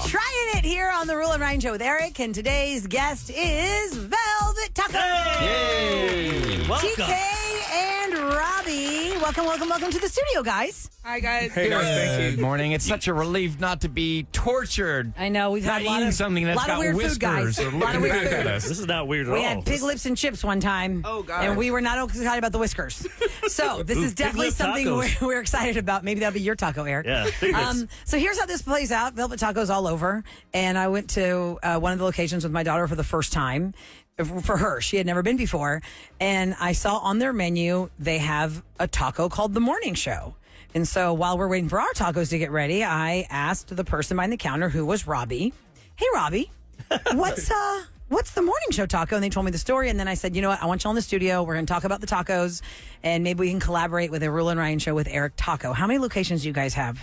trying it here on the Roula and Ryan Show with Eric, and today's guest is Velvet Taco. Yay! Welcome. TK and Robbie. Welcome to the studio, guys. Hi, guys. Hey, guys, thank you. Good morning. It's such a relief not to be tortured. I know we've had a lot eating of something that's lot of got weird whiskers food, guys. or A lot of looking weird back food. at us. This is not weird at We all. had pig lips and chips one time. Oh, God. And we were not excited about the whiskers. So this is Pig definitely lip something tacos. we're excited about. Maybe that'll be your taco, Eric. Yeah, pig lips. So here's how this plays out. Velvet Tacos all over. And I went to one of the locations with my daughter for the first time. For her, she had never been before. And I saw on their menu, they have a taco called The Morning Show. And so while we're waiting for our tacos to get ready, I asked the person behind the counter, who was Robbie, "Hey, Robbie, what's the Morning Show taco?" And they told me the story. And then I said, "You know what? I want you all in the studio. We're going to talk about the tacos, and maybe we can collaborate with a Roula and Ryan Show with Eric Taco." How many locations do you guys have?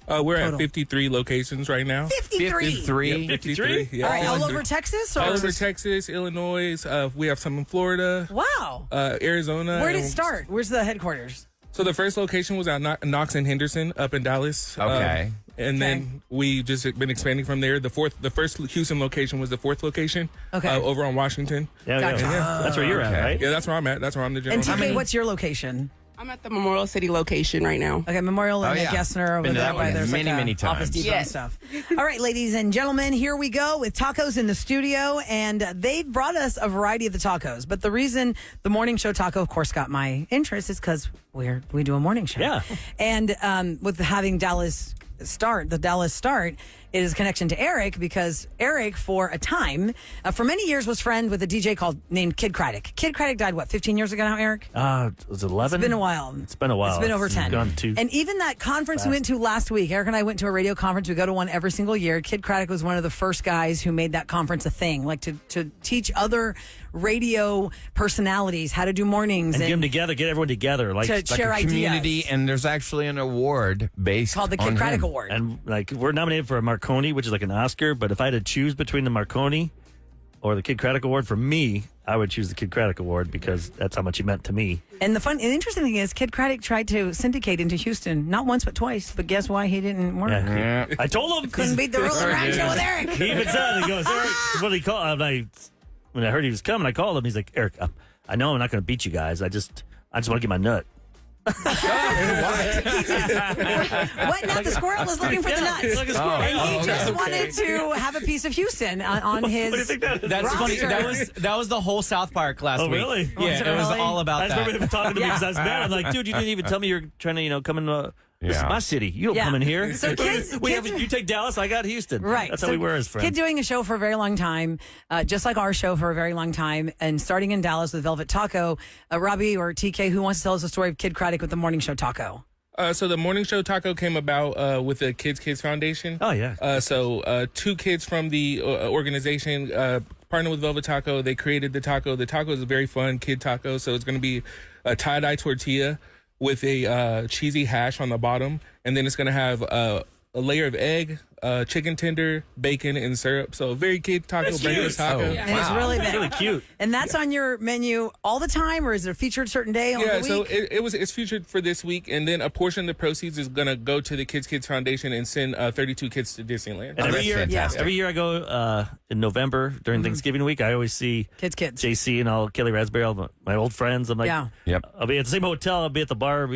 We're Total. at 53 locations right now. 53. 53. Yeah, 53. Yeah. All right, all over Texas? Or? All over Texas, Illinois. We have some in Florida, Wow. Arizona. Where did it and- start? Where's the headquarters? So the first location was at Knox and Henderson up in Dallas. Okay. And then we just been expanding from there. The first Houston location was the fourth location. Okay. Over on Washington. Yeah, Gotcha. That's where you're at, right? Yeah, that's where I'm at. That's where I'm the general. And TK, what's your location? I'm at the Memorial City location right now. Okay, Memorial and yeah. Gessner over Been to there. that Where one there's many, like a many times. Office Depot Yes. and stuff. All right, ladies and gentlemen, here we go with tacos in the studio, and they brought us a variety of the tacos. But the reason the Morning Show taco, of course, got my interest is because we do a morning show. Yeah. And with having the Dallas start, it is a connection to Eric, because Eric, for a time, for many years, was friend with a DJ named Kid Craddock. Kid Craddock died, 15 years ago now, Eric? Was it 11? It's been a while. It's been a while. It's been over 10. Gone too And even that conference we went to last week, Eric and I went to a radio conference. We go to one every single year. Kid Craddock was one of the first guys who made that conference a thing, like to teach other radio personalities how to do mornings. and get them together, get everyone together. Like, To Like share a ideas. community, and there's actually an award based Called the on Kid Craddock him. Award. and like we're nominated for a Marconi, which is like an Oscar. But if I had to choose between the Marconi or the Kid Craddock Award, for me, I would choose the Kid Craddock Award because that's how much he meant to me. And the interesting thing is, Kid Craddock tried to syndicate into Houston, not once but twice. But guess why he didn't work? Yeah. I told him. Couldn't beat the Roula and Ryan Show with Eric. He even said, he goes, Eric, what did he call? When I heard he was coming, I called him. He's like, Eric, I know I'm not going to beat you guys. I just want to get my nut. What? Now the squirrel is looking for the nuts. Like a squirrel. And he just okay. wanted to have a piece of Houston on his. What do you think that is? That's funny. roster. That was the whole South Park last Oh, week. really? Yeah, Was it it was really? all I about just remember him that. talking to me Yeah. because I was mad. I'm like, dude, you didn't even tell me you're trying to, come in. This is Yeah. my city. You don't Yeah. come in here. So kids- you take Dallas, I got Houston. Right. That's how So we were as friends. Kid doing a show for a very long time, just like our show for a very long time, and starting in Dallas with Velvet Taco. Robbie or TK, who wants to tell us the story of Kid Craddock with the Morning Show Taco? So the Morning Show Taco came about with the Kids Foundation. Oh, yeah. So two kids from the organization partnered with Velvet Taco. They created the taco. The taco is a very fun kid taco. So it's going to be a tie-dye tortilla with a cheesy hash on the bottom. And then it's going to have a layer of egg, chicken tender, bacon, and syrup. So a very kid taco, That's breakfast cute. taco. Oh, And it's really big. really cute. And that's on your menu all the time, or is it a featured certain day on Yeah, the so week? it's featured for this week, and then a portion of the proceeds is gonna go to the Kids Foundation and send 32 kids to Disneyland. And every that's year, fantastic. every year I go in November during Thanksgiving week. I always see Kids. JC and all Kelly Raspberry, all my old friends. I'm like, Yeah. Yep. I'll be at the same hotel. I'll be at the bar.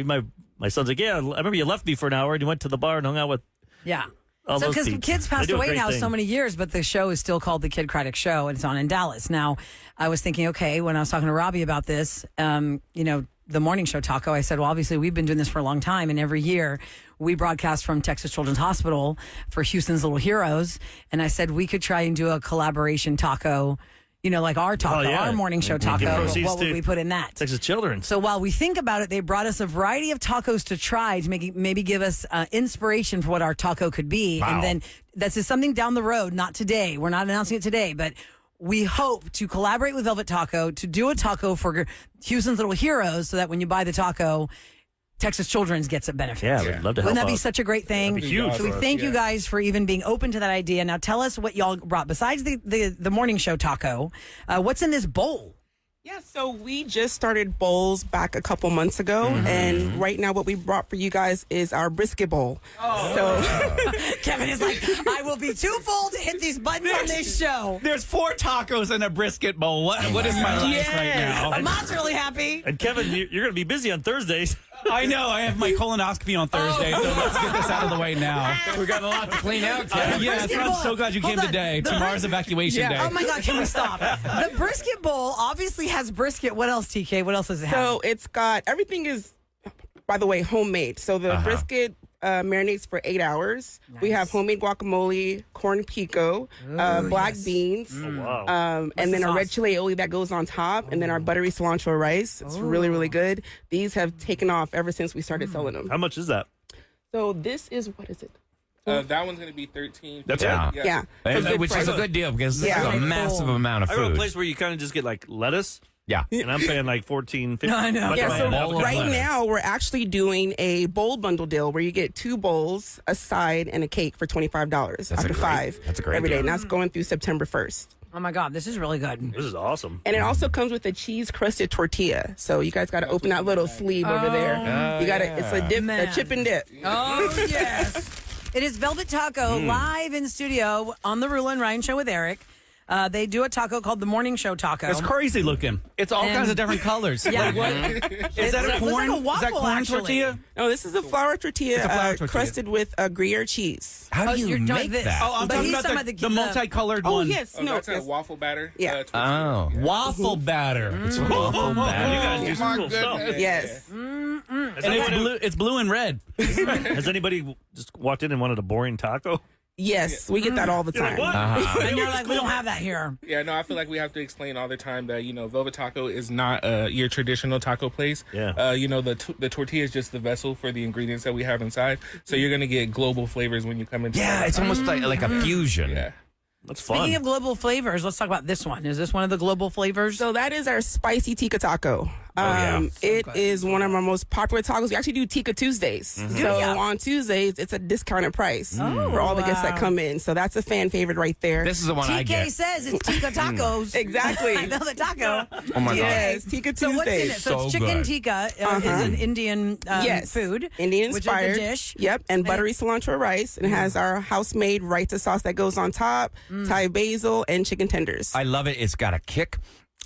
My son's like, yeah, I remember you left me for an hour and you went to the bar and hung out with Yeah. all So those because peeps. kids They passed do a away great now thing. so many years, but the show is still called the Kid Craddock Show, and it's on in Dallas. Now, I was thinking, okay, when I was talking to Robbie about this, the Morning Show Taco, I said, well, obviously we've been doing this for a long time, and every year we broadcast from Texas Children's Hospital for Houston's Little Heroes, and I said we could try and do a collaboration taco, like our taco, Oh, yeah. our Morning Show And give taco. But proceeds what would to we put in that? Texas Children's. So while we think about it, they brought us a variety of tacos to try to maybe give us inspiration for what our taco could be. Wow. And then this is something down the road, not today. We're not announcing it today, but we hope to collaborate with Velvet Taco to do a taco for Houston's Little Heroes so that when you buy the taco, Texas Children's gets a benefit. Yeah, we'd love to help Wouldn't that be out. such a great thing? That'd be huge So we for us, thank you yeah. guys for even being open to that idea. Now tell us what y'all brought. Besides the Morning Show taco, what's in this bowl? Yeah, so we just started bowls back a couple months ago, and right now what we brought for you guys is our brisket bowl. Kevin is like, I will be too full to hit these buttons on this show. There's 4 tacos in a brisket bowl. What is my life right now? Mom's really happy. And Kevin, you're going to be busy on Thursdays. I know. I have my colonoscopy on Thursday, so let's get this out of the way now. We got a lot to clean out, Kevin. Yes, brisket I'm bowl. so glad you Hold came on. today. The Tomorrow's evacuation day. Oh my God, can we stop? The brisket bowl obviously has brisket. What else, TK? What else does it have? So it's got, everything is, by the way, homemade. So the brisket marinates for 8 hours. We have homemade guacamole, corn pico, black beans, Wow. and then the a red sauce? chili aioli that goes on top, and then our buttery cilantro rice. It's really, really good. These have taken off ever since we started selling them. How much is that? So this is, what is it? That one's going to be 13. That's Yeah. it? Yeah. Which is a good deal because this Yeah. is a massive amount of I go to a food. place where you kind of just get like lettuce, Yeah. and I'm paying like 14, 15. I know. That's Yeah, what I so have. bowl of right lettuce. now we're actually doing a bowl bundle deal where you get 2 bowls, a side, and a cake for $25 after 5 that's a great every day. deal. And that's going through September 1st. Oh my God, this is really good. This is awesome. And it also comes with a cheese crusted tortilla. So you guys got to open that little sleeve over there. You got to, it's a dip, Man. a chip and dip. Oh, yes. It is Velvet Taco live in studio on the Roula and Ryan show with Eric. They do a taco called the Morning Show Taco. It's crazy looking. It's all And- kinds of different colors. Yeah. Like, what? Is that a It looks corn? like a is that waffle, corn actually. tortilla? No, this is a flour tortilla, It's a flour tortilla. crusted with Gruyere cheese. How do you you're talking make this. that? Oh, I'm But talking he's about talking the, about the- multicolored Oh, one. yes. Oh, no, that's a yes. waffle batter. Yeah. Tortilla. Oh. Waffle batter. It's waffle You batter. guys do some cool stuff. Yes. Has And anybody, it's blue and red. has anybody just walked in and wanted a boring taco? Yes. We get that all the You're like, time. what? And you're like, we don't have that here. Yeah, no, I feel like we have to explain all the time that, Velvet Taco is not your traditional taco place. Yeah. The tortilla is just the vessel for the ingredients that we have inside. So you're going to get global flavors when you come into Yeah, it's almost like a fusion. Yeah. That's fun. Speaking of global flavors, let's talk about this one. Is this one of the global flavors? So that is our spicy tikka taco. yeah. It is one of our most popular tacos. We actually do Tikka Tuesdays. So Yeah. on Tuesdays, it's a discounted price for all the guests that come in. So that's a fan favorite right there. This is the one I TK get. says it's tikka tacos. Exactly. Velvet Taco. Oh my God. Yes, Tikka So what's in it? Tuesdays. So it's So chicken good. tikka is an Indian Yes. food. Indian which inspired. is the dish. Yep. And buttery cilantro rice. And it has our house made raita sauce that goes on top, Thai basil, and chicken tenders. I love it. It's got a kick.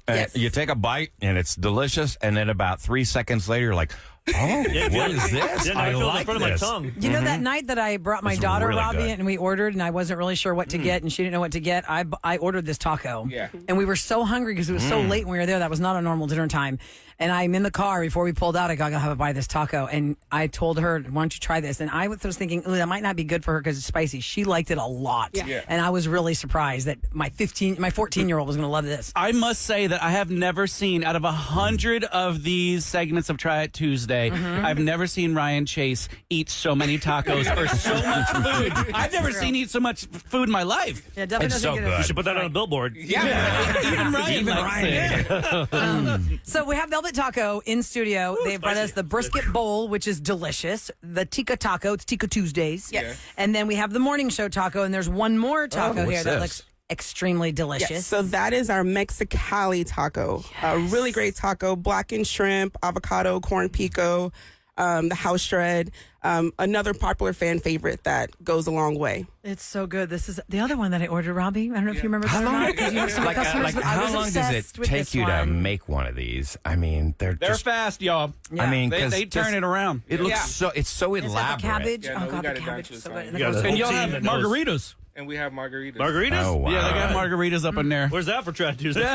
Yes. You take a bite and it's delicious, and then about 3 seconds later, you're like, oh, what is this? Yeah, no, I I feel it in like front this. of my tongue. You know that night that I brought my It's daughter really Robbie good. and we ordered and I wasn't really sure what to get and she didn't know what to get. I ordered this taco. Yeah. And we were so hungry because it was so late when we were there. That was not a normal dinner time. And I'm in the car before we pulled out. I gotta have a bite of this taco. And I told her, why don't you try this? And I was thinking, ooh, that might not be good for her because it's spicy. She liked it a lot. Yeah. And I was really surprised that my 14-year-old was going to love this. I must say that I have never seen, out of 100 of these segments of Try It Tuesday, I've never seen Ryan Chase eat so many tacos or so much food. I've never seen eat so much food in my life. Yeah, definitely It's doesn't so get good. You should put that on a billboard. Even Ryan likes it. So we have Velvet Taco in studio. They brought us spicy. the brisket bowl, which is delicious. The tikka taco. It's Tikka Tuesdays. Yes. And then we have the morning show taco, and there's one more taco what's here that this? looks extremely delicious. Yes, so that is our Mexicali taco. A really great taco, blackened shrimp, avocado, corn pico, the house shred. Another popular fan favorite that goes a long way. It's so good. This is the other one that I ordered, Robbie. I don't know if you remember this or not, because you have some Like, customers. but I how was long does obsessed it with take this you to one. make one of these? I mean, they're They're just, fast, y'all. I mean, They 'cause turn just- it around. It looks Yeah. it's so Is that elaborate. the cabbage? Yeah, Oh no, we god, got the it down cabbage to is the so side. good. You got And a the And whole y'all team have that knows. margaritas. And we have margaritas. Margaritas? Oh, wow. Yeah, they got margaritas up in there. Where's that for Try It Tuesday? Come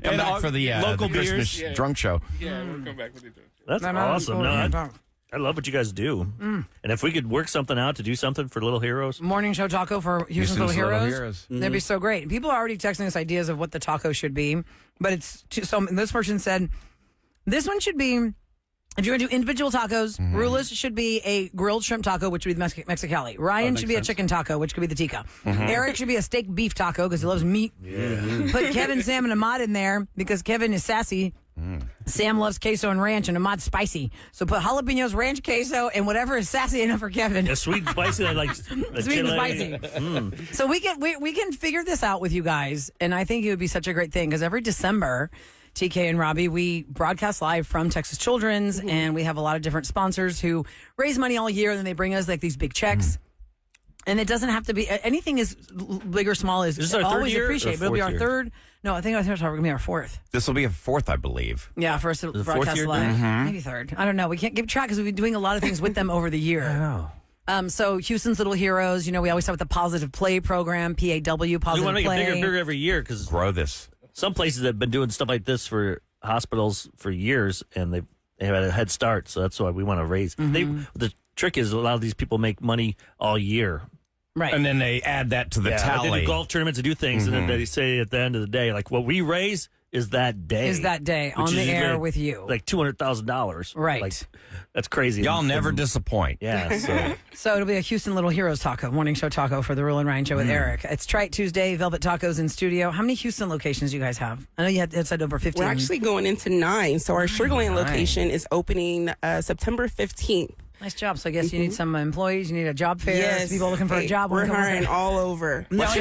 And back for the local the Christmas beers. drunk show. Yeah, we'll come back with it. That's My mom's awesome. going No, in. I love what you guys do. And if we could work something out to do something for Little Heroes, Morning show taco for Houston's Little Little Heroes. Heroes. That'd be so great. People are already texting us ideas of what the taco should be, but it's too, so. This person said this one should be. If you're going to do individual tacos, Roula's should be a grilled shrimp taco, which would be the Mexicali. Ryan should be a chicken taco, which could be the tikka. Eric should be a steak beef taco because he loves meat. Put Kevin, Sam, and Ahmad in there because Kevin is sassy Sam loves queso and ranch, and Ahmad's spicy. So put jalapenos, ranch, queso, and whatever is sassy enough for Kevin. Yeah, sweet and spicy. I like Sweet and spicy. So we can figure this out with you guys, and I think it would be such a great thing because every December, TK and Robbie, we broadcast live from Texas Children's, and we have a lot of different sponsors who raise money all year, and then they bring us like these big checks. And it doesn't have to be anything is big or small is Is this our always third year appreciated. or It'll be fourth our year? third. No, I think it's going to be our fourth. This will be a fourth, I believe. Yeah, for us to fourth broadcast year? live. Maybe third. I don't know. We can't keep track because we've been doing a lot of things with them over the year. So Houston's Little Heroes, we always have the Positive Play program, PAW, We Positive want to make Play. it bigger and bigger every year because Grow this. some places have been doing stuff like this for hospitals for years, and they have had a head start. So that's why we want to raise. The trick is a lot of these people make money all year. Right. And then they add that to the Like tally. they do golf tournaments and do things, and then they say at the end of the day, like, what we raise is that day. Is that day which on the is air usually with you. Like $200,000. Right. Like, that's crazy. Y'all never And- disappoint. Yeah. So So it'll be a Houston Little Heroes taco, morning show taco for the Roula and Ryan show with Eric. It's Trite Tuesday, Velvet Tacos in studio. How many Houston locations do you guys have? I know you had said over 15. We're actually going into 9. So our Sugarland location is opening September 15th. Nice job. So I guess you need some employees. You need a job fair. Yes. People looking for a job. We're wanna come hiring work. all over. Now, What's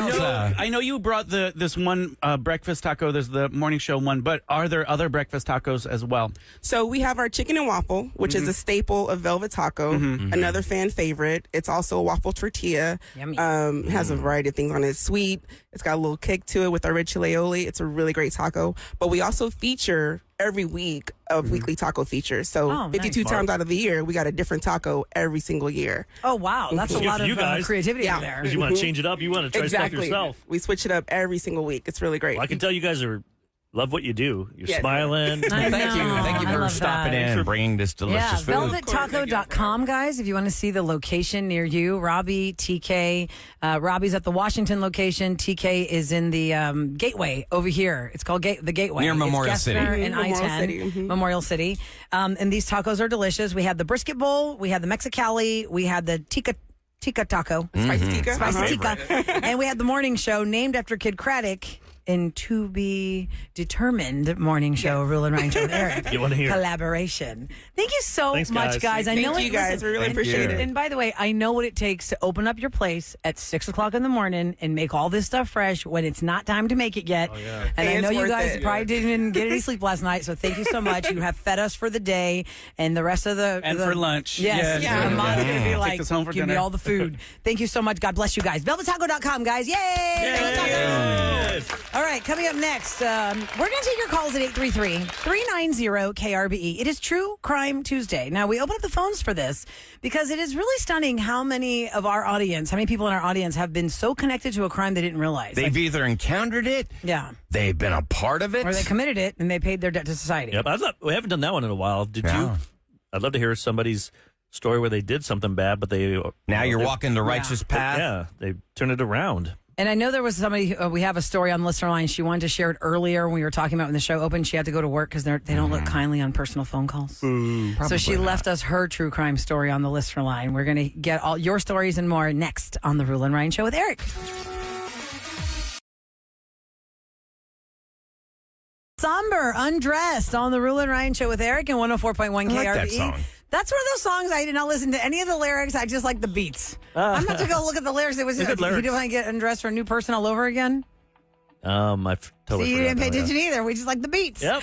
I know you brought this one breakfast taco. There's the morning show one, but are there other breakfast tacos as well? So we have our chicken and waffle, which is a staple of Velvet Taco, another fan favorite. It's also a waffle tortilla. Yummy. It has a variety of things on it. It's sweet. It's got a little kick to it with our red chile aioli. It's a really great taco. But we also feature every week of weekly taco features. So Oh, 52 nice. times out of the year, we got a different taco every single year. Oh, wow. That's a Good lot for you of guys. creativity Yeah. over there. because you want to change it up, you want to try stuff yourself. We switch it up every single week. It's really great. Well, I can tell you guys love what you do. You're Yes. smiling. I Thank you. know. Thank you I for love stopping that. in and bringing this delicious food. VelvetTaco.com, guys, if you want to see the location near you. Robbie, TK. Robbie's at the Washington location. TK is in the Gateway over here. It's called the Gateway. Near It's Memorial City. Gessner and Memorial I-10. City, Memorial City. And these tacos are delicious. We had the brisket bowl. We had the Mexicali. We had the tikka taco. Spicy tikka. Spicy Uh-huh. tikka. And we had the morning show named after Kid Craddock in To Be Determined morning show, Rule and Ryan show with Eric. You wanna hear? Collaboration. Thank you so Thanks, much, guys. guys. I know Thank you guys. We really and- appreciate it. And by the way, I know what it takes to open up your place at 6 o'clock in the morning and make all this stuff fresh when it's not time to make it yet. And I It's know you worth guys it. probably didn't even get any sleep last night, so thank you so much. You have fed us for the day and the rest of the And for lunch. Yes, Yeah. Ahmad's gonna be like, this home for give me dinner." all the food. Thank you so much. God bless you guys. VelvetTaco.com, guys. Yay! Velvet Taco. Yes. All right, coming up next, we're going to take your calls at 833-390-KRBE. It is True Crime Tuesday. Now, we open up the phones for this because it is really stunning how many of our audience, how many people in our audience have been so connected to a crime they didn't realize. They've either encountered it, yeah. they've been a part of it. Or they committed it and they paid their debt to society. Yep. We haven't done that one in a while. Did Yeah. you? I'd love to hear somebody's story where they did something bad, but they Now you're they- walking the righteous path. Yeah, they turned it around. And I know there was somebody, we have a story on the listener line. She wanted to share it earlier when we were talking about when the show opened. She had to go to work because they don't look kindly on personal phone calls. So she left us her true crime story on the listener line. We're going to get all your stories and more next on the Rule and Ryan Show with Eric. Somber, Undressed on the Rule and Ryan Show with Eric and 104.1 KRBE. I like that song. That's one of those songs I did not listen to any of the lyrics. I just like the beats. I'm about to go look at the lyrics. It was Good you lyrics. didn't want to get undressed for a new person all over again. I've totally See, you forgot didn't pay that, attention either. We just like the beats. Yep.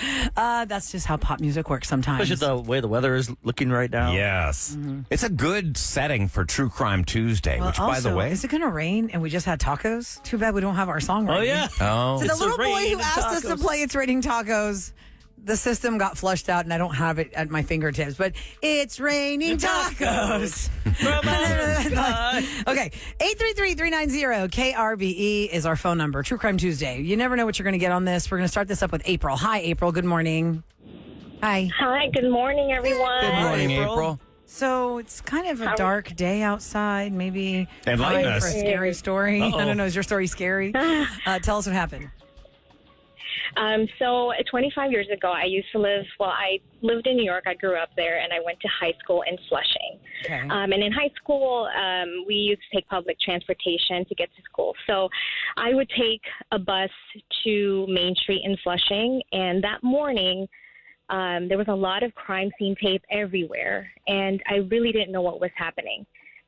That's just how pop music works sometimes. Especially the way the weather is looking right now. Yes. It's a good setting for True Crime Tuesday, Well, which, by the also, way, is it going to rain and we just had tacos? Too bad we don't have our song ready. Oh yeah. oh, So the It's little a boy rain who and asked us to tacos. play It's Raining Tacos, the system got flushed out and I don't have it at my fingertips, but it's raining tacos. Okay, 833-390-KRBE is our phone number. True Crime Tuesday. You never know what you're going to get on this. We're going to start this up with April. Hi, April. Good morning. Hi. Hi, good morning, everyone. good morning, April. April. So it's kind of a dark day outside. Maybe Enlighten time us. for a scary story. Uh-oh. I don't know. Is your story scary? Tell us what happened. So 25 years ago, I lived in New York. I grew up there, and I went to high school in Flushing. Okay. And in high school, we used to take public transportation to get to school. So I would take a bus to Main Street in Flushing, and that morning, There was a lot of crime scene tape everywhere, and I really didn't know what was happening.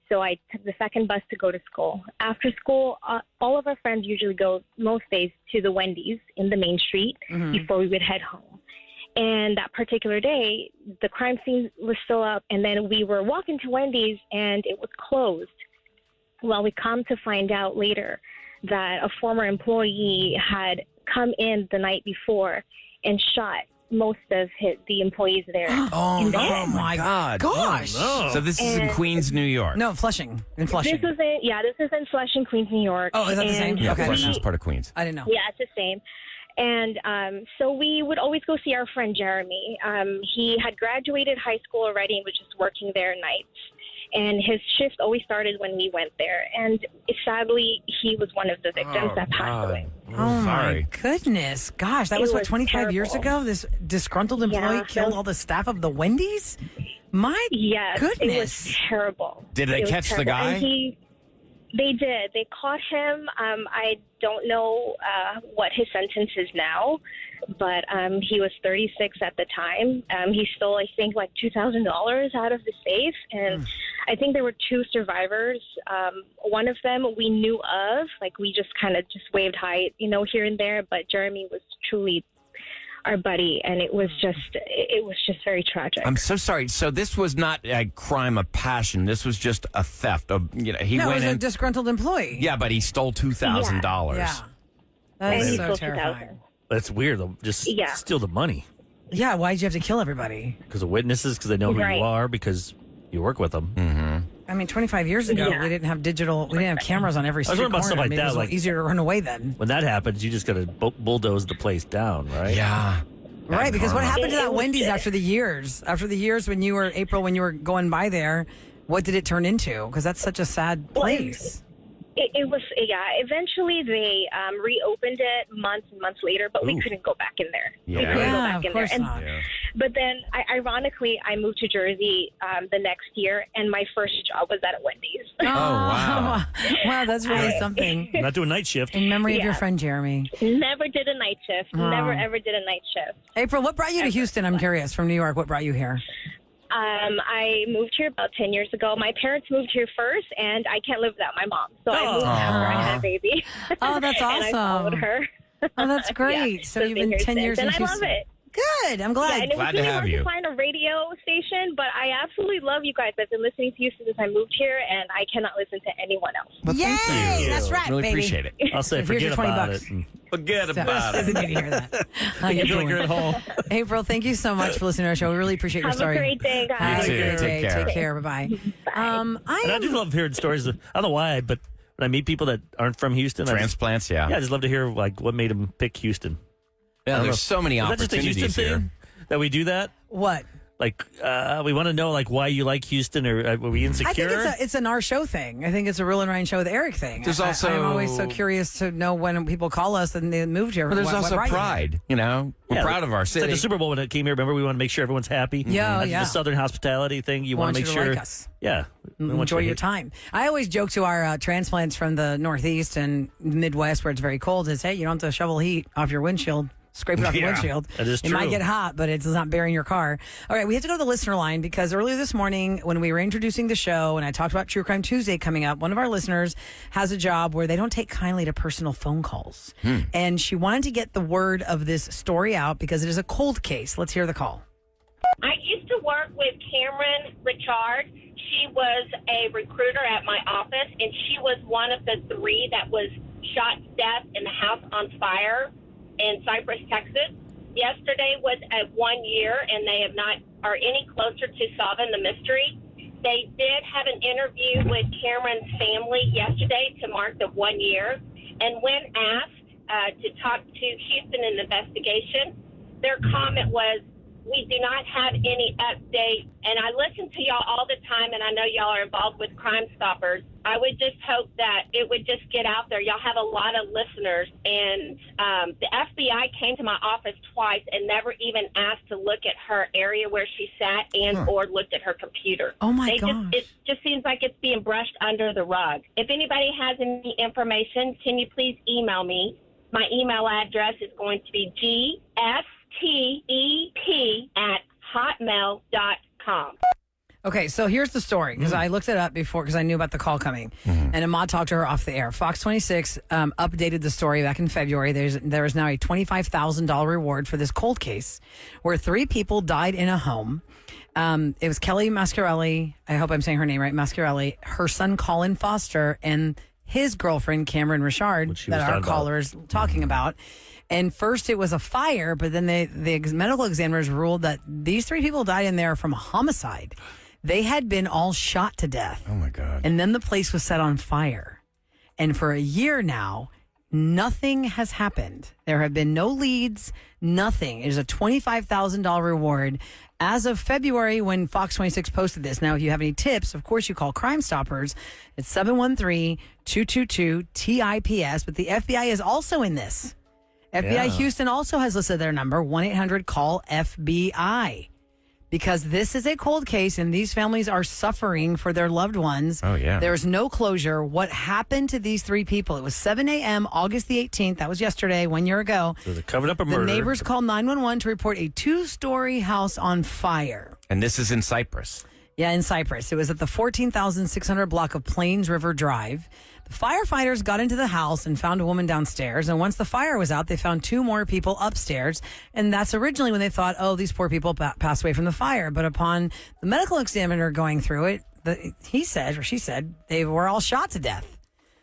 So I took the second bus to go to school. After school, all of our friends usually go most days to the Wendy's in the main street before we would head home. And that particular day, the crime scene was still up, and then we were walking to Wendy's, and it was closed. Well, we come to find out later that a former employee had come in the night before and shot most of the employees there. Oh, my God. gosh. Oh, no. So this is in Queens, New York. No, Flushing. In Flushing. This is in Flushing, Queens, New York. Oh, is that the same? Yeah, Okay. Flushing's part of Queens. I didn't know. Yeah, it's the same. And so we would always go see our friend Jeremy. He had graduated high school already and was just working there nights. And his shift always started when we went there. And sadly, he was one of the victims that passed away. Oh, Sorry. my goodness. Gosh, that It was, was 25 years terrible. ago? This disgruntled employee Yeah, killed so- all the staff of the Wendy's? My Yes, goodness. it was terrible. Did they It was catch the terrible. guy? And they did. They caught him. I don't know what his sentence is now, but he was 36 at the time. He stole, I think, like $2,000 out of the safe, and I think there were two survivors. One of them we knew of, like we just kind of just waved hi, here and there. But Jeremy was truly our buddy, and it was just very tragic. I'm so sorry. So this was not a crime of passion. This was just a theft. He No, it went was a in. disgruntled employee. Yeah, but he stole $2,000. Yeah. That and is he so stole terrifying. 2,000. That's weird. They'll just Yeah. steal the money Yeah, why'd you have to kill everybody? because of witnesses, because they know who Right. you are, because you work with them. I mean, 25 years ago, Yeah. we didn't have cameras on every I was street wondering about corner. stuff like Maybe it that, was like- easier to run away then. When that happens, you just got to bulldoze the place down, right? Yeah. Right, because what happened to It that was Wendy's just- after the years? After the years when you were, April, when you were going by there, what did it turn into? Because that's such a sad place. It was, eventually they reopened it months and months later, but we couldn't go back in there. We Yeah. couldn't go Yeah, back of in there. course And, not. But then, ironically, I moved to Jersey the next year, and my first job was at a Wendy's. wow. Wow, that's really something. Not doing night shift. In memory of your Yeah. friend Jeremy. Never did a night shift. Never, ever did a night shift. April, what brought you to Houston? I'm curious. From New York, what brought you here? I moved here about 10 years ago. My parents moved here first, and I can't live without my mom. So I moved after I had a baby. Oh, that's And I followed awesome. her. Oh, that's great. Yeah, So you've been been here 10 since, years and in I love Houston. it. Good. I'm glad. Yeah, and it Glad was to really have hard you. to find a radio station, but I absolutely love you guys. I've been listening to you since I moved here, and I cannot listen to anyone else. Well, thank Yay, you. that's right, Really baby. appreciate it. I'll say, Here's your forget about $20. it. And Forget So, about doesn't it. need to hear that. How you feel like doing? you're at home. April, thank you so much for listening to our show. We really appreciate your Have story. a great day, guys. Have a You too. great day. Take care. Take care. Bye-bye. And I do love hearing stories. I don't know why, but when I meet people that aren't from Houston, Transplants, I just love to hear like what made them pick Houston. Yeah, I don't there's know. so many Is that just a opportunities Houston here. thing that we do that? What? Like, we want to know like why you like Houston, or were we insecure? I think it's an our show thing. I think it's a Real and Ryan show with Eric thing. There's I'm also- always so curious to know when people call us and they moved here. But there's what also brought you here. pride. We're Yeah, proud of our It's city. like the Super Bowl when it came here. Remember, we want to make sure everyone's happy. Yeah, That's yeah. The Southern hospitality thing. You Want want to you make to sure. like us. Yeah. We want Enjoy you to your hate- time. I always joke to our transplants from the Northeast and Midwest where it's very cold is, hey, you don't have to shovel heat off your windshield. Scrape it off your Yeah, windshield. that is It might true. get hot, but it's not burying your car. All right, we have to go to the listener line because earlier this morning when we were introducing the show and I talked about True Crime Tuesday coming up, one of our listeners has a job where they don't take kindly to personal phone calls. And she wanted to get the word of this story out because it is a cold case. Let's hear the call. I used to work with Cameron Richard. She was a recruiter at my office, and she was one of the three that was shot to death in the house on fire in Cypress, Texas. Yesterday was at 1 year, and they have not are any closer to solving the mystery. They did have an interview with Cameron's family yesterday to mark the 1 year, and when asked to talk to Houston in the investigation, their comment was, "We do not have any update." And I listen to y'all all the time, and I know y'all are involved with Crime Stoppers. I would just hope that it would just get out there. Y'all have a lot of listeners, and the FBI came to my office twice and never even asked to look at her area where she sat and or looked at her computer. Oh, my They gosh. It just seems like it's being brushed under the rug. If anybody has any information, can you please email me? My email address is going to be GFTEP@hotmail.com. Okay, so here's the story because I looked it up before because I knew about the call coming, and Ahmad talked to her off the air. Fox 26 updated the story back in February. There is now a $25,000 reward for this cold case where 3 people died in a home. It was Kelly Mascarelli. I hope I'm saying her name right. Mascarelli, her son Colin Foster, and his girlfriend Cameron Richard that our caller is talking about. And first it was a fire, but then the medical examiners ruled that these 3 people died in there from a homicide. They had been all shot to death. Oh, my God. And then the place was set on fire. And for a year now, nothing has happened. There have been no leads, nothing. It is a $25,000 reward. As of February, when Fox 26 posted this, now if you have any tips, of course you call Crime Stoppers. It's 713-222-TIPS. But the FBI is also in this. FBI Houston also has listed their number, 1-800-CALL-FBI. Because this is a cold case and these families are suffering for their loved ones. Oh, yeah. There's no closure. What happened to these 3 people? It was 7 a.m., August the 18th. That was yesterday, 1 year ago. So they covered up a murder. The neighbors called 911 to report a 2-story house on fire. And this is in Cyprus. Yeah, in Cyprus. It was at the 14,600 block of Plains River Drive. The firefighters got into the house and found a woman downstairs. And once the fire was out, they found 2 more people upstairs. And that's originally when they thought, oh, these poor people passed away from the fire. But upon the medical examiner going through it, he said, or she said, they were all shot to death.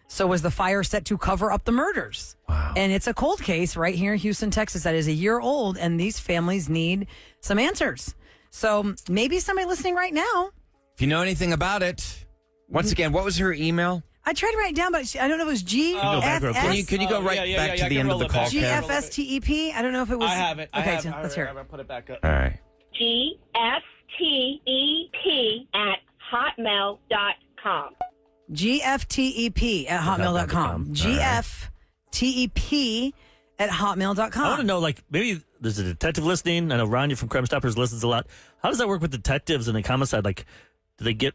So was the fire set to cover up the murders? Wow. And it's a cold case right here in Houston, Texas, that is a year old. And these families need some answers. So maybe somebody listening right now. If you know anything about it, once again, what was her email? I tried to write it down, but I don't know if it was GFS. Can you go back to the end of the call, Karen? GFSTEP? I don't know if it was. I have it. Okay, let's hear it. I'm going to put it back up. All right. GFTEP@hotmail.com. GFTEP@hotmail.com. GFTEP@hotmail.com. I want to know, like, maybe there's a detective listening. I know Ron, you're from Crime Stoppers, listens a lot. How does that work with detectives and the homicide? Like, do they get,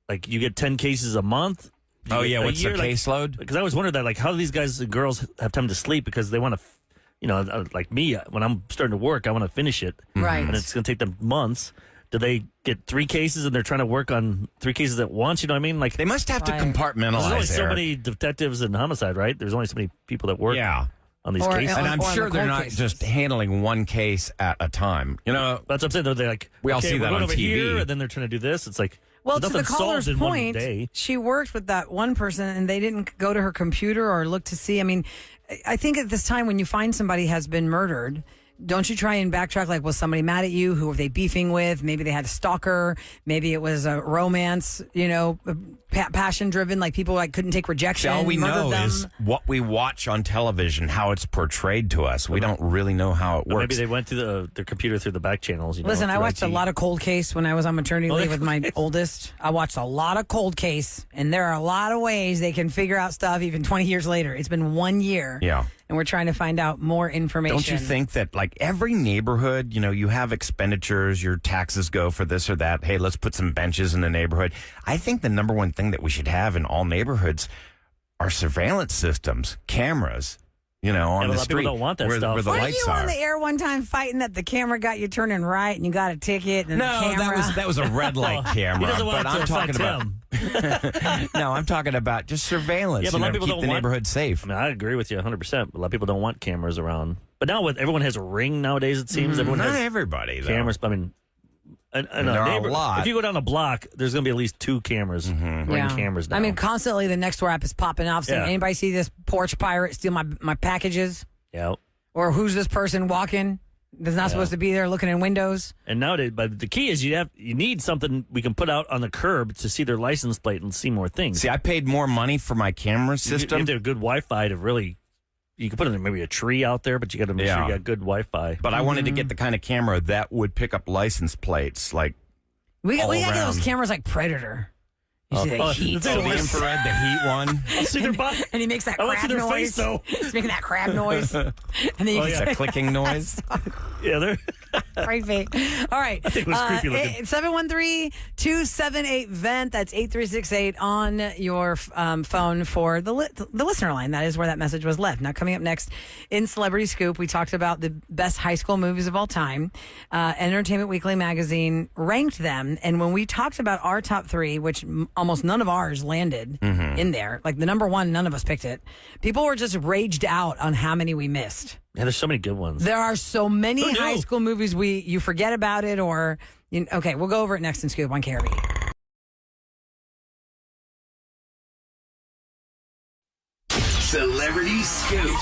like, you get 10 cases a month? Oh, yeah. What's the caseload? Because I always wondered that, like, how do these guys and girls have time to sleep? Because they want to, you know, like me, when I'm starting to work, I want to finish it. Right. And it's going to take them months. Do they get 3 cases and they're trying to work on 3 cases at once? You know what I mean? Like, They must have to compartmentalize. there's only so Eric. many detectives in homicide, right? There's only so many people that work on these Or- cases. And I'm Or on sure the they're cold not cases. just handling one case at a time. You know, That's what I'm saying. They're like, We all okay, see we're that going on over TV. here, and then they're trying to do this. It's like, Well, to the nothing's caller's solved in one point, day. she worked with that one person and they didn't go to her computer or look to see. I mean, I think at this time when you find somebody has been murdered, don't you try and backtrack? Like, was somebody mad at you? Who were they beefing with? Maybe they had a stalker. Maybe it was a romance, you know, passion driven. Like people like couldn't take rejection. all we murdered know them. is what we watch on television, how it's portrayed to us. We don't really know how it Or works. maybe they went to their computer through the back channels. You know, Listen, I through watched a IT. lot of Cold Case when I was on maternity leave with my oldest. I watched a lot of Cold Case, and there are a lot of ways they can figure out stuff even 20 years later. It's been 1 year. Yeah. And we're trying to find out more information. Don't you think that, like, every neighborhood, you know, you have expenditures, your taxes go for this or that. Hey, let's put some benches in the neighborhood. I think the number one thing that we should have in all neighborhoods are surveillance systems, cameras, you know, on but a the lot of people street don't want that where, stuff. where the Weren't lights you are. on the air one time fighting that the camera got you turning right and you got a ticket? And No, the camera... that was a red light camera. He doesn't want but it to I'm talking affect about him. no, I'm talking about just surveillance. Yeah, but a lot of people keep don't the want- neighborhood safe. I mean, I agree with you 100%. A lot of people don't want cameras around. But now everyone has a Ring nowadays, it seems. Everyone Not has everybody, though. cameras. I mean, there are a lot. If you go down a block, there's going to be at least 2 cameras, Ring cameras now. I mean, constantly the Nextdoor app is popping off saying, Yeah. anybody see this porch pirate steal my packages? yeah. Or who's this person walking that's not supposed to be there looking in windows? And nowadays, but the key is you need something we can put out on the curb to see their license plate and see more things. See, I paid more money for my camera You system. have to have good Wi-Fi to really. You can put in maybe a tree out there, but you got to make sure you got good Wi-Fi. But I wanted to get the kind of camera that would pick up license plates, like We all got to get those around. cameras like Predator. You see the heat. the infrared, the heat one. I'll see their body. And he makes that I want to see crab their noise. face, though. He's making that crab noise. And then you Oh, can yeah. That clicking noise. Yeah, they're. Creepy. All right. I think it was creepy looking. 713-278-VENT. That's 8368 on your phone for the listener line. That is where that message was left. Now, coming up next in Celebrity Scoop, we talked about the best high school movies of all time. Entertainment Weekly magazine ranked them. And when we talked about our top 3, which almost none of ours landed in there, like the number 1, none of us picked it. People were just raged out on how many we missed. Yeah, there's so many good ones. There are so many Who knew? high school movies you forget about it or okay, we'll go over it next in Scoop on KRB. Celebrity Scoop.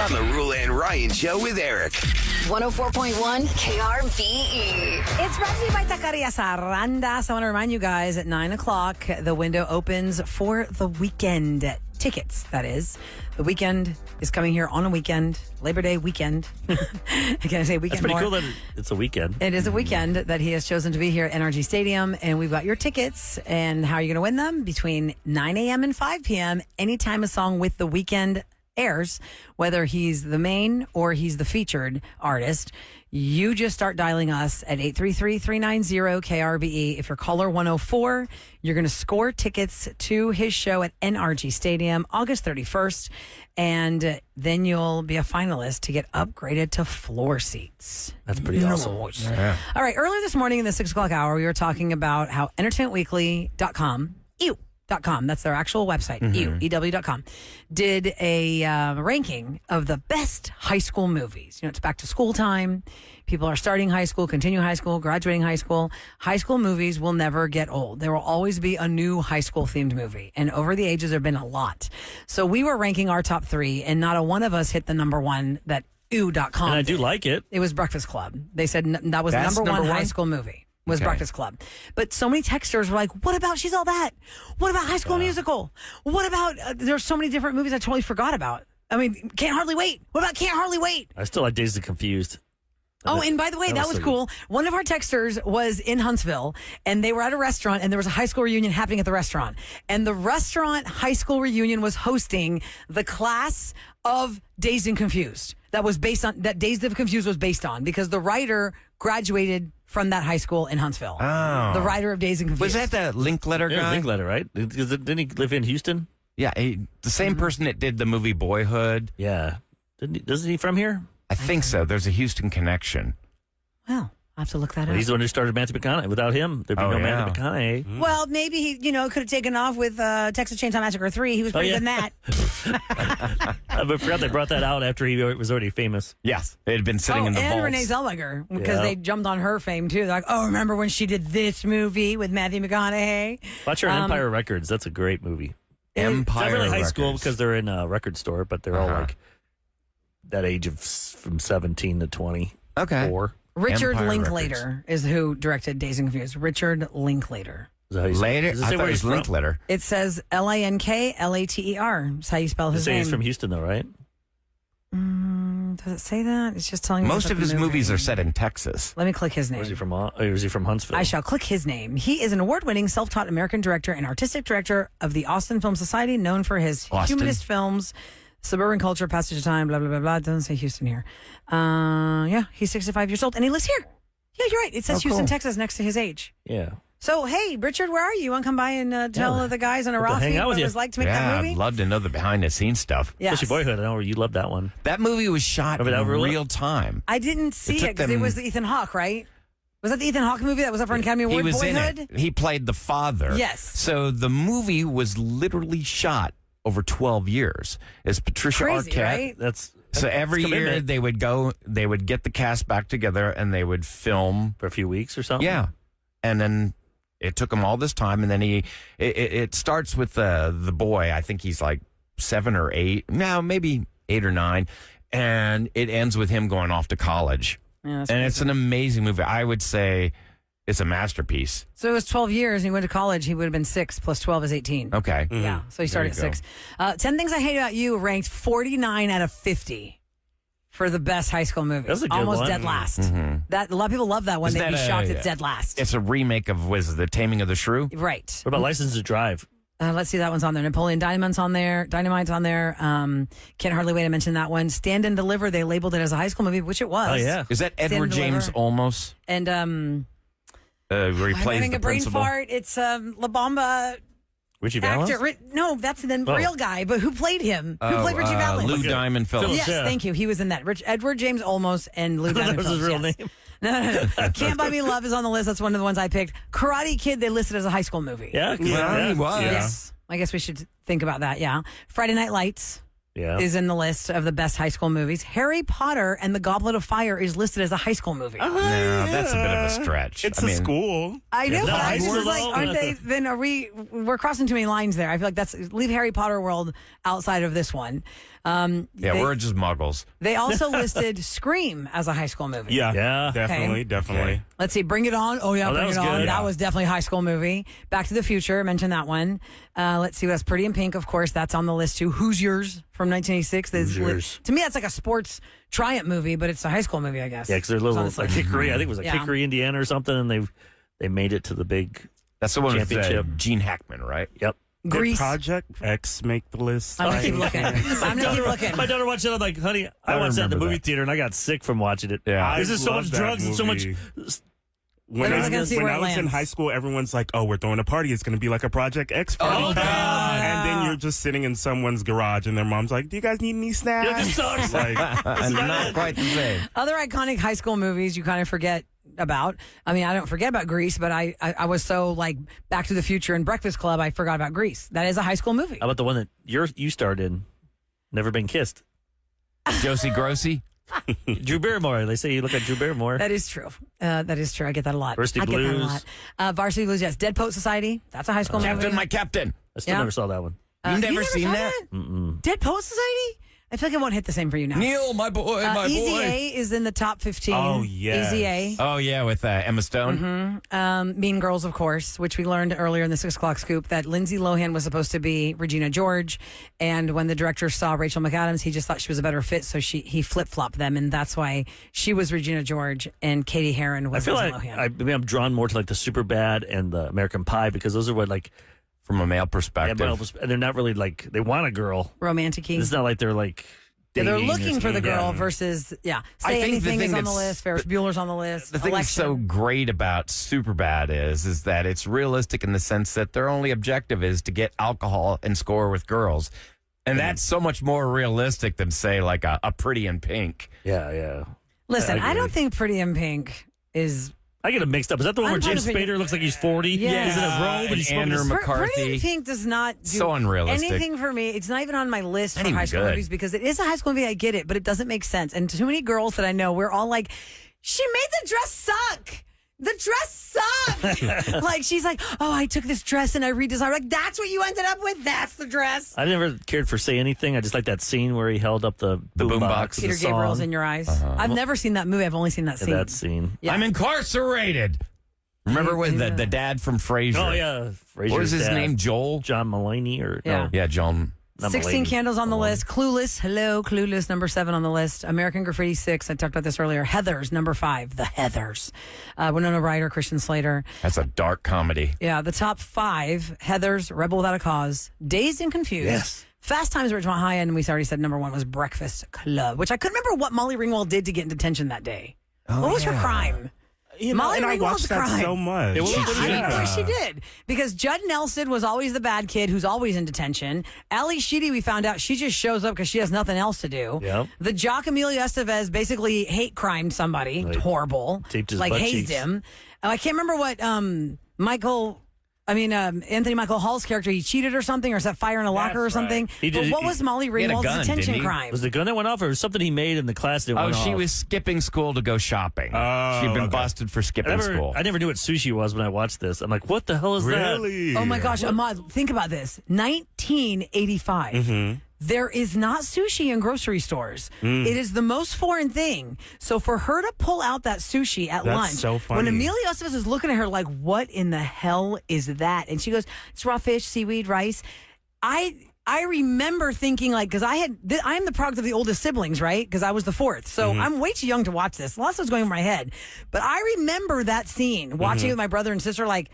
On the Roula and Ryan Show with Eric. 104.1 KRBE. It's brought to you by Taqueria Saranda. So I want to remind you guys at 9 o'clock, the window opens for the weekend. Tickets, that is. The weekend is coming here on a weekend, Labor Day weekend. Can I say weekend That's pretty more? cool that it's a weekend. It is a weekend that he has chosen to be here at NRG Stadium, and we've got your tickets. And how are you going to win them? Between 9 a.m. and 5 p.m., anytime a song with The Weeknd airs, whether he's the main or he's the featured artist, you just start dialing us at 833-390-KRBE. If you're caller 104, you're going to score tickets to his show at NRG Stadium August 31st, and then you'll be a finalist to get upgraded to floor seats. That's pretty awesome. Yeah. All right, earlier this morning in the 6 o'clock hour, we were talking about how entertainmentweekly.com, .com, that's their actual website, EW.com, did a ranking of the best high school movies. You know, it's back to school time. People are starting high school, continuing high school, graduating high school. High school movies will never get old. There will always be a new high school themed movie. And over the ages, there have been a lot. So we were ranking our top 3, and not a one of us hit the number 1 that EW.com And I did. do like it. It was Breakfast Club. They said that was the That's number number 1 high one? school movie. Was Okay. Breakfast Club. But so many texters were like, what about She's All That? What about High School Musical? What about, there's so many different movies I totally forgot about. I mean, Can't Hardly Wait. What about Can't Hardly Wait? I still like Dazed and Confused. Oh, and by the way, that was so cool. One of our texters was in Huntsville, and they were at a restaurant, and there was a high school reunion happening at the restaurant. And the restaurant high school reunion was hosting the class of Dazed and Confused. That was based on, that Dazed and Confused was based on, because the writer graduated from that high school in Huntsville. Oh. The writer of Dazed and Confused. Was that the Linkletter Yeah, guy? Linkletter, right? Didn't he live in Houston? Yeah, the same person that did the movie Boyhood. Yeah. Isn't he from here? I think so. There's a Houston connection. Well, I'll have to look that Well, up. he's the one who started Matthew McConaughey. Without him, there'd be Oh, no yeah. Matthew McConaughey. Well, maybe he, could have taken off with Texas Chainsaw Massacre 3. He was pretty yeah. good in that. I forgot they brought that out after he was already famous. Yes, it had been sitting in the and vaults. Renee Zellweger, because Yeah. they jumped on her fame too. They're like, oh, remember when she did this movie with Matthew McConaughey? Watch her Empire Records. That's a great movie. It's Empire not really high school Records. because they're in a record store, but they're all like that age of from 17 to 24. Okay. Richard Empire Linklater is who directed Dazed and Confused. Richard Linklater. Is that how you say- Later, does it I say thought where it he's was from? Linkletter. It says Linklater. That's how you spell Does his it say name. he's from Houston, though, right? Does it say that? It's just telling me. Most about of the his movie. movies are set in Texas. Let me click his Or is he name. from? Or is he from Huntsville? I shall click his name. He is an award-winning, self-taught American director and artistic director of the Austin Film Society, known for his Austin? humanist films, Suburban Culture, Passage of Time, blah, blah, blah, blah. It doesn't say Houston here. Yeah, he's 65 years old, and he lives here. Yeah, you're right. It says Oh, Houston, cool. Texas next to his age. Yeah. So, hey, Richard, where are you? You want to come by and tell the guys on a Love to raw hang feed out what with it you. was like to make that Yeah, movie? I'd love to know the behind-the-scenes stuff. Yes. Especially Boyhood. I know you love that one. That movie was shot Remember in that, Roula? real time. I didn't see took it because it them- was the Ethan Hawke, right? Was that the Ethan Hawke movie that was up for an Academy Award? He was Boyhood? in it. He played the father. Yes. So the movie was literally shot over 12 years. It's Patricia Crazy, Arquette. right? That's So every year commitment. they would get the cast back together and they would film. for a few weeks or something. Yeah. And then it took him all this time. And then it starts with the boy. I think he's like 7 or 8. No, maybe 8 or 9. And it ends with him going off to college. Yeah, that's And crazy. it's an amazing movie. I would say it's a masterpiece. So it was 12 years and he went to college. He would have been 6 plus 12 is 18. Okay. Yeah, so he started at There you 6. 10 Things I Hate About You ranked 49 out of 50 for the best high school movie. That's a good Almost one. dead last. That a lot of people love that one. Isn't They'd be that shocked a- it's dead last. It's a remake of The Taming of the Shrew. Right. What about License to Drive? Let's see, that one's on there. Napoleon Dynamite's on there. Can't hardly wait to mention that one. Stand and Deliver. They labeled it as a high school movie, which it was. Oh, yeah. Is that Stand Edward and James Deliver. Olmos? And Where he I'm plays having the a brain principal? fart. It's La Bamba Richie Valens? actor. No, that's the Oh. real guy. But who played him? Who played Richie Valens? Lou Diamond Phillips. Yes, Yeah. thank you. He was in that. Edward James Olmos and Lou That Diamond was his Phillips, real yes. name. No. Can't Buy Me Love is on the list. That's one of the ones I picked. Karate Kid, they listed as a high school movie. Yeah. Yeah, he was. Yeah. Yes. I guess we should think about that, yeah. Friday Night Lights Yeah. is in the list of the best high school movies. Harry Potter and the Goblet of Fire is listed as a high school movie. No, that's a bit of a stretch. It's I a mean, school. I know, Yeah, but no, I high just was school's like, all- aren't they? Then we're crossing too many lines there. I feel like leave Harry Potter world outside of this one. Yeah, they, we're just muggles. They also listed Scream as a high school movie. Yeah. Yeah. Definitely. Okay. Definitely. Let's see, Bring It On. Oh, yeah, Oh, that Bring was It On. good. That Yeah. was definitely a high school movie. Back to the Future, I mentioned that one. Let's see, that's Pretty in Pink, of course. That's on the list, too. Who's Yours from 1986. Who's Yours? To me, that's like a sports triumph movie, but it's a high school movie, I guess. Yeah, because they're little, It's on like this list. Hickory. I think it was like Yeah. Hickory, Indiana or something, and they made it to the big. That's the one with Championship. Gene Hackman, right? Yep. Grease. Did Project X make the list? I'm going to keep looking. I'm going to keep looking. My daughter watched it. I'm like, honey, I watched that in the remember movie that. theater, and I got sick from watching it. Yeah. There's just so love much that drugs and so much. movie. Let When me I, look and see when where I it was in lands. high school, everyone's like, "Oh, we're throwing a party. It's going to be like a Project X party." Oh, God. And then you're just sitting in someone's garage, and their mom's like, "Do you guys need any snacks?" Yeah, this sucks. Like, Not quite the same. Other iconic high school movies you kind of forget about. I mean, I don't forget about Grease, but I was so like Back to the Future and Breakfast Club, I forgot about Grease. That is a high school movie. How about the one that you starred in? Never Been Kissed. Josie Grossi? Drew Barrymore. They say you look like Drew Barrymore. That is true. That is true. I get that a lot. Varsity I get that a Blues. lot. Varsity Blues, yes. Dead Poet Society. That's a high school movie. Captain, my captain. I still Yeah. never saw that one. You've never you seen saw that? Dead Poet Society? I feel like it won't hit the same for you now. Neil, my boy, my Easy boy. A is in the top 15. Oh, yes. Easy A. Oh, yeah, with Emma Stone. Mean Girls, of course, which we learned earlier in the 6 o'clock scoop that Lindsay Lohan was supposed to be Regina George. And when the director saw Rachel McAdams, he just thought she was a better fit. So he flip-flopped them. And that's why she was Regina George and Katie Heron I was feel Lindsay like Lohan. I'm drawn more to like the Superbad and the American Pie because those are what like From a male perspective. and they're not really like they want a girl. Romantic-y. It's not like they're like Yeah, they're dating or looking for the something. girl Yeah. versus, I Say think the Anything thing is on the that's- list. Ferris Bueller's on the list. The thing that's so Election. great about Superbad is that it's realistic in the sense that their only objective is to get alcohol and score with girls. And that's so much more realistic than, say, like a Pretty in Pink. Yeah. Listen, I I don't agree. think Pretty in Pink is... I get them mixed up. Is that the one where James Unpopular Spader looks like he's 40? Yeah. He's in a robe and And he's smoking Andrew a McCarthy. Pretty in Pink does not do So unrealistic. anything for me. It's not even on my list Not for even high school good. movies because it is a high school movie. I get it, but it doesn't make sense. And too many girls that I know, we're all like, she made the dress suck. The dress sucked. Like, she's like, oh, I took this dress and I redesigned. I'm like, that's what you ended up with? That's the dress? I never cared for Say Anything. I just like that scene where he held up the boombox. Peter Gabriel's In Your Eyes. I've never seen that movie. I've only seen that scene. That scene. Yeah. I'm incarcerated. Remember with the dad from Frasier? Oh, yeah. Frasier's What was his dad. name? Joel? John Mulaney or Yeah. no? Yeah, John. Not 16 Mulaney. Candles on the list. Clueless. Hello, Clueless, number 7 on the list. American Graffiti 6. I talked about this earlier. Heathers, number 5. The Heathers. Winona Ryder, Christian Slater. That's a dark comedy. Yeah, the top 5. Heathers, Rebel Without a Cause, Dazed and Confused. Yes. Fast Times at Ridgemont High, and we already said number 1 was Breakfast Club, which I couldn't remember what Molly Ringwald did to get in detention that day. What was her crime? Molly and I Ringwald's watched that crime. so much. Yeah, what Yeah, did she I do? didn't know she did. Because Judd Nelson was always the bad kid who's always in detention. Ali Sheedy, we found out, she just shows up because she has nothing else to do. Yep. The jock Emilio Estevez basically hate crimed somebody. Like, horrible. taped his like butt hazed cheeks. him. I can't remember what Anthony Michael Hall's character, he cheated or something, or set fire in a locker or That's something. right. He did- But what was Molly he had a Ringwald's gun, detention didn't he? crime? Was the gun that went off or was something he made in the class that Oh, went she off? was skipping school to go shopping. Oh, She'd been okay. busted for skipping school. I never knew what sushi was when I watched this. I'm like, what the hell is that? Really? Oh my gosh, Ahmad, think about this. 1985. Mm-hmm. There is not sushi in grocery stores. Mm. It is the most foreign thing. So for her to pull out that sushi at That's lunch, so funny. when Emilio Estevez is looking at her like, what in the hell is that? And she goes, it's raw fish, seaweed, rice. I remember thinking like, because I'm the product of the oldest siblings, right? Because I was the 4th. So Mm-hmm. I'm way too young to watch this. Lots was going in my head. But I remember that scene, watching Mm-hmm. it with my brother and sister like,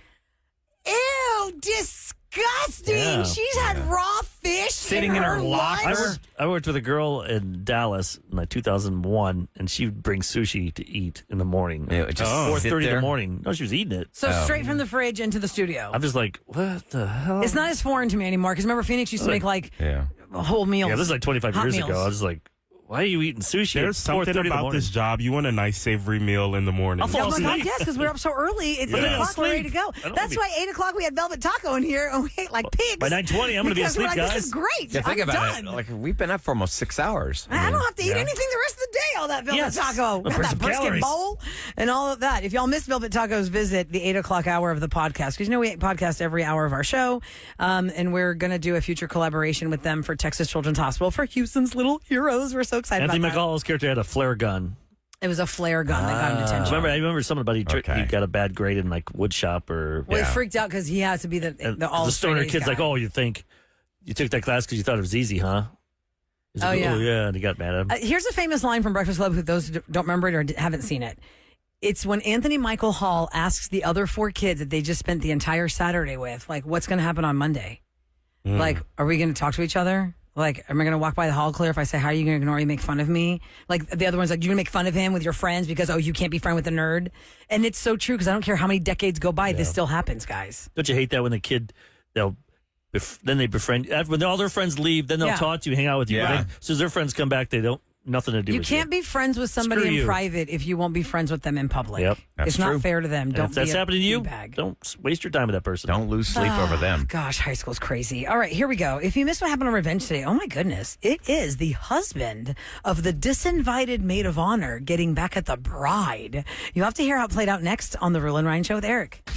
ew, disgusting. disgusting. Yeah. She's had raw fish Sitting in her locker. lunch. I worked with a girl in Dallas in like 2001, and she would bring sushi to eat in the morning. Yeah, just sit 4:30 in there. the morning. No, she was eating it. So straight from the fridge into the studio. I'm just like, what the hell? It's not as foreign to me anymore because remember Phoenix used to make like whole meals. Yeah, this is like 25 hot years meals. ago. I was just like, why are you eating sushi There's at something 4:30 in the about morning? this job. You want a nice savory meal in the morning. I'll fall Yeah, asleep. I guess because we're up so early. It's 8 o'clock. We're ready to go. don't That's wanna why 8 o'clock we had Velvet Taco in here and we ate like pigs. By 9:20, I'm gonna be Because we're asleep, like, guys. This is great. Yeah, think I'm about done. it. Like we've been up for almost 6 hours. I don't have to eat anything the rest of the day. All that Velvet Yes. Taco, Burn got that some brisket calories. bowl, and all of that. If y'all missed Velvet Tacos, visit the 8 o'clock hour of the podcast because we podcast every hour of our show, and we're gonna do a future collaboration with them for Texas Children's Hospital for Houston's Little Heroes. We're so excited Anthony about that. McCall's character had a flare gun. It was a flare gun that got him detention. I remember somebody he got a bad grade in like wood shop or Well, he freaked out because he has to be the all the stoner straight A's kid's guy. like, oh, you think you took that class because you thought it was easy, huh? He's like, Oh, yeah. And he got mad at him. Here's a famous line from Breakfast Club. Who those who don't remember it or haven't seen it. It's when Anthony Michael Hall asks the other 4 kids that they just spent the entire Saturday with, like, what's going to happen on Monday? Like, are we going to talk to each other? Like, am I going to walk by the hall clear if I say, how are you going to ignore you, make fun of me? Like, the other one's like, you're going to make fun of him with your friends because, you can't be friend with a nerd. And it's so true because I don't care how many decades go by, this still happens, guys. Don't you hate that when the kid, then they befriend, when all their friends leave, then they'll talk to you, hang out with you. Yeah. But as soon as their friends come back, they don't, nothing to do You with can't be friends with somebody Screw in you. private if you won't be friends with them in public. Yep. That's it's true. not fair to them. And Don't if that's be a happening to you, D-bag. don't waste your time with that person. Don't lose sleep over them. Gosh, high school's crazy. All right, here we go. If you missed what happened on Revenge today, oh my goodness, it is the husband of the disinvited maid of honor getting back at the bride. You have to hear how it played out next on the Roula and Ryan Show with Eric.